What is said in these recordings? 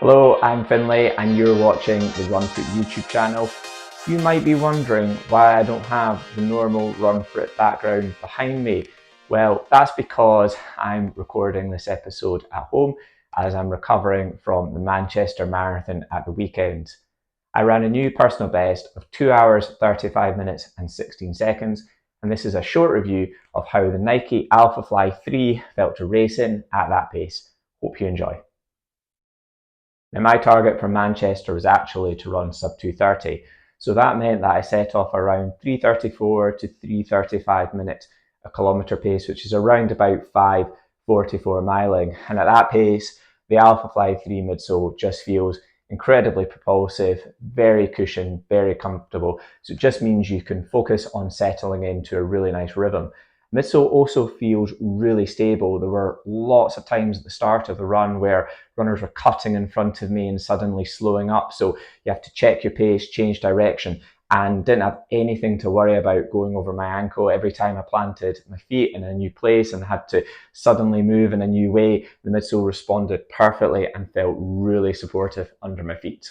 Hello, I'm Finlay and you're watching the Run For It YouTube channel. You might be wondering why I don't have the normal Run For It background behind me. Well, that's because I'm recording this episode at home as I'm recovering from the Manchester Marathon at the weekend. I ran a new personal best of 2 hours, 35 minutes and 16 seconds, and this is a short review of how the Nike Alphafly 3 felt to race in at that pace. Hope you enjoy. Now my target for Manchester was actually to run sub 2:30, so that meant that I set off around 3:34 to 3:35 minutes a kilometre pace, which is around about 5:44 miling. And at that pace, the Alphafly 3 midsole just feels incredibly propulsive, very cushioned, very comfortable. So it just means you can focus on settling into a really nice rhythm. Midsole also feels really stable. There were lots of times at the start of the run where runners were cutting in front of me and suddenly slowing up. So you have to check your pace, change direction, and didn't have anything to worry about going over my ankle every time I planted my feet in a new place and had to suddenly move in a new way. The midsole responded perfectly and felt really supportive under my feet.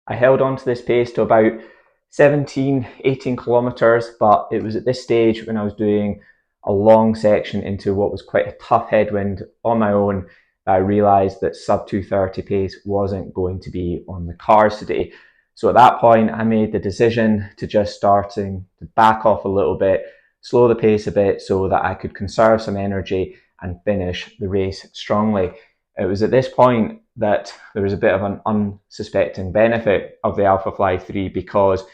I held on to this pace to about 17, 18 kilometres, but it was at this stage when I was doing a long section into what was quite a tough headwind on my own that I realised that sub 2:30 pace wasn't going to be on the cards today. So at that point, I made the decision to just starting to back off a little bit, slow the pace a bit so that I could conserve some energy and finish the race strongly. It was at this point that there was a bit of an unsuspecting benefit of the Alphafly 3 because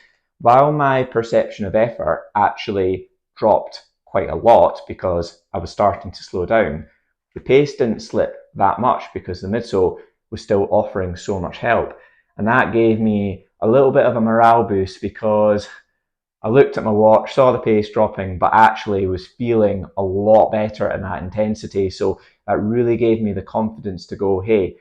while my perception of effort actually dropped quite a lot because I was starting to slow down, the pace didn't slip that much because the midsole was still offering so much help. And that gave me a little bit of a morale boost because I looked at my watch, saw the pace dropping, but actually was feeling a lot better at that intensity. So that really gave me the confidence to go, hey,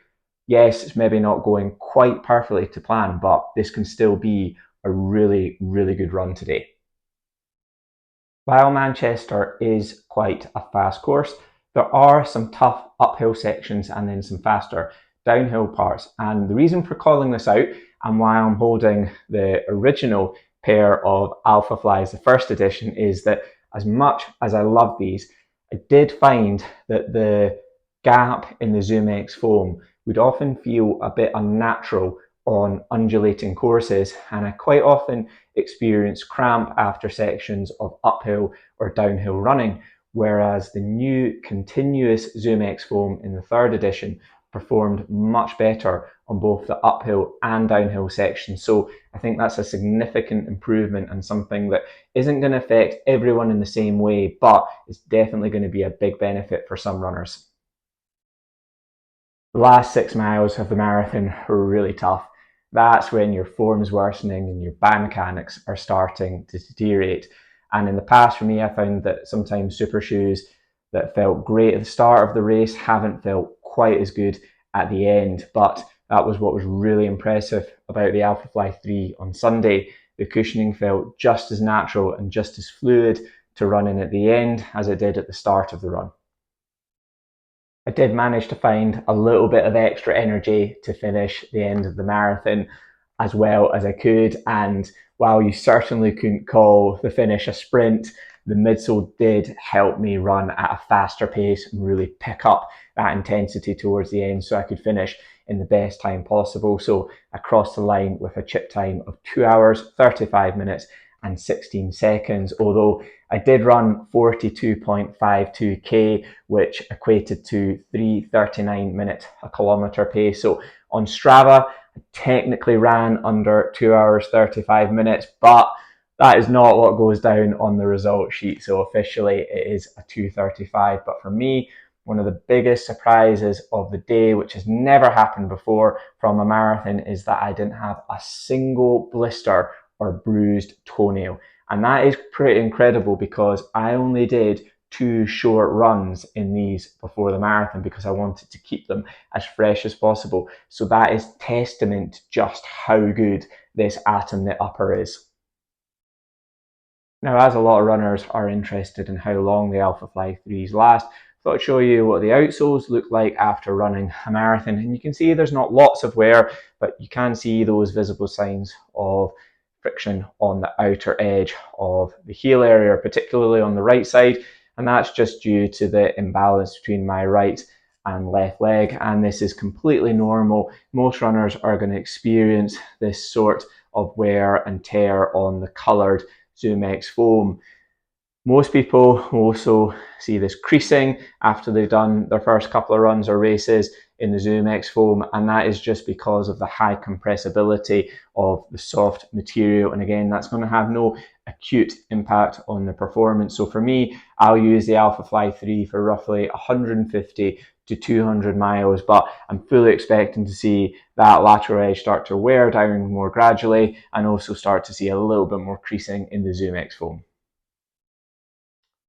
yes, it's maybe not going quite perfectly to plan, but this can still be a really, really good run today. While Manchester is quite a fast course, there are some tough uphill sections and then some faster downhill parts. And the reason for calling this out and why I'm holding the original pair of Alphaflys, the first edition, is that as much as I love these, I did find that the gap in the Zoom X foam would often feel a bit unnatural on undulating courses, and I quite often experience cramp after sections of uphill or downhill running, whereas the new continuous Zoom X foam in the third edition performed much better on both the uphill and downhill sections. So I think that's a significant improvement and something that isn't going to affect everyone in the same way, but it's definitely going to be a big benefit for some runners. The last 6 miles of the marathon were really tough. That's when your form's worsening and your biomechanics are starting to deteriorate. And in the past, for me, I found that sometimes super shoes that felt great at the start of the race haven't felt quite as good at the end. But that was what was really impressive about the Alphafly 3 on Sunday. The cushioning felt just as natural and just as fluid to run in at the end as it did at the start of the run. I did manage to find a little bit of extra energy to finish the end of the marathon as well as I could. And while you certainly couldn't call the finish a sprint, the midsole did help me run at a faster pace and really pick up that intensity towards the end so I could finish in the best time possible. So I crossed the line with a chip time of 2 hours, 35 minutes and 16 seconds, although I did run 42.52k, which equated to 3:39 minutes a kilometre pace. So on Strava, I technically ran under 2 hours 35 minutes, but that is not what goes down on the result sheet. So officially it is a 2:35. But for me, one of the biggest surprises of the day, which has never happened before from a marathon, is that I didn't have a single blister or bruised toenail. And that is pretty incredible because I only did 2 short runs in these before the marathon because I wanted to keep them as fresh as possible. So that is testament to just how good this Atom Knit upper is. Now, as a lot of runners are interested in how long the Alphafly 3s last, thought I'd show you what the outsoles look like after running a marathon. And you can see there's not lots of wear, but you can see those visible signs of friction on the outer edge of the heel area, particularly on the right side. And that's just due to the imbalance between my right and left leg. And this is completely normal. Most runners are going to experience this sort of wear and tear on the coloured ZoomX foam. Most people also see this creasing after they've done their first couple of runs or races in the ZoomX foam, and that is just because of the high compressibility of the soft material. And again, that's going to have no acute impact on the performance. So for me, I'll use the Alphafly 3 for roughly 150 to 200 miles, but I'm fully expecting to see that lateral edge start to wear down more gradually and also start to see a little bit more creasing in the ZoomX foam.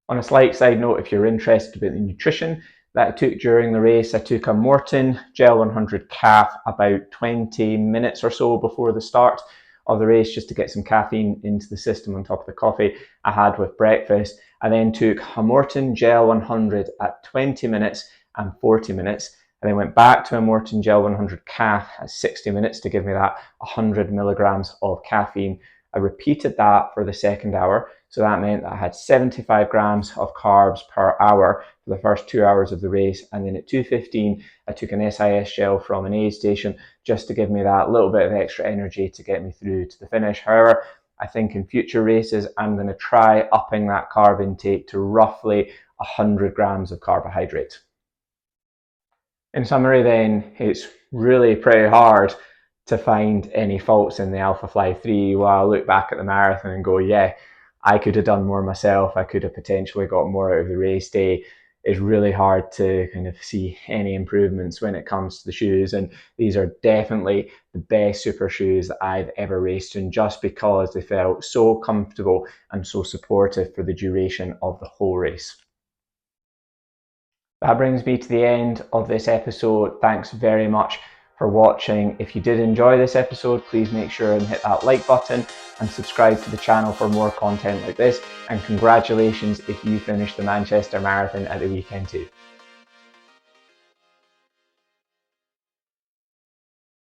On a slight side note, if you're interested about the nutrition that I took during the race, I took a Morton Gel 100 calf about 20 minutes or so before the start of the race, just to get some caffeine into the system on top of the coffee I had with breakfast. I then took a Morton Gel 100 at 20 minutes and 40 minutes. I then went back to a Morton Gel 100 calf at 60 minutes to give me that 100 milligrams of caffeine. I repeated that for the second hour. So that meant that I had 75 grams of carbs per hour for the first 2 hours of the race. And then at 2:15, I took an SIS gel from an aid station just to give me that little bit of extra energy to get me through to the finish. However, I think in future races, I'm going to try upping that carb intake to roughly 100 grams of carbohydrate. In summary then, it's really pretty hard to find any faults in the Alphafly 3 while I look back at the marathon and go, yeah, I could have done more myself. I could have potentially got more out of the race day. It's really hard to kind of see any improvements when it comes to the shoes. And these are definitely the best super shoes that I've ever raced in, just because they felt so comfortable and so supportive for the duration of the whole race. That brings me to the end of this episode. Thanks very much for watching. If you did enjoy this episode, please make sure and hit that like button and subscribe to the channel for more content like this. And congratulations if you finished the Manchester Marathon at the weekend too.